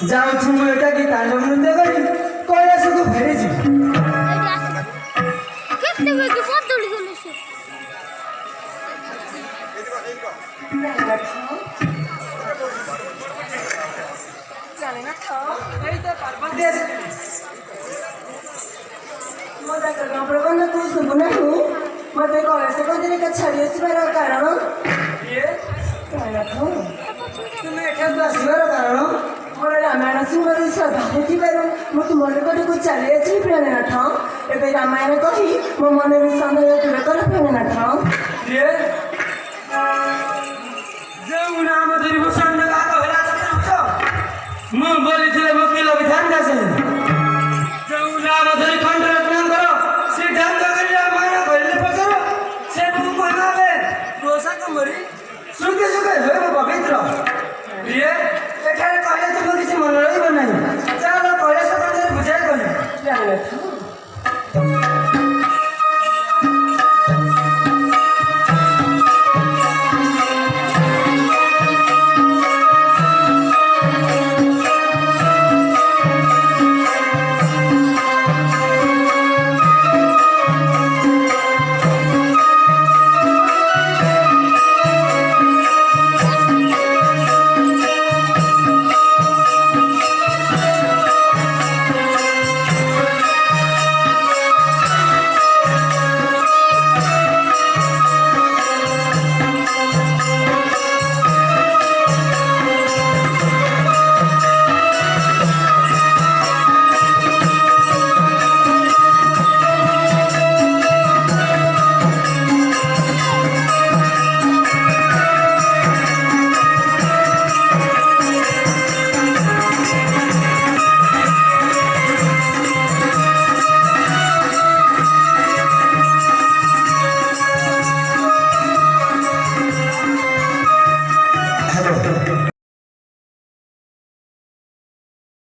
ଯାଉଛି ମୁଁ ଏକାକି ତାଣ୍ଡବ ନୃତ୍ୟ କରି କୈଳାସକୁ ଫେରିଯିବି। ପ୍ରବନ୍ଧ ତୁ ଶୁଭୁ ନାହିଁ ମତେ କୈଳାସ ମନ୍ଦିର ଛାଡ଼ି ଆସିବାର କାରଣ ତୁମେ ଏଠାକୁ ଆସିବାର କାରଣ ମୋର ରାମାୟଣ ଶୁଣିବାରୁ ଶ୍ରଦ୍ଧା ହୋଇଥିବାରୁ ମୁଁ ତୁମ ନିକଟକୁ ଚାଲି ଆସିଲି ପ୍ରାଣନାଥ। ଏବେ ରାମାୟଣ କହି ମୋ ମନରୁ ସନ୍ଦେହ ଦୂର କର ପ୍ରାଣନାଥ। ଯେଉଁ ନାମ ଧରିବୁ ସନ୍ଦେହ ମୁଁ ବୋଲିଥିଲେ ମୋ କିଲୋ ବିଧାନ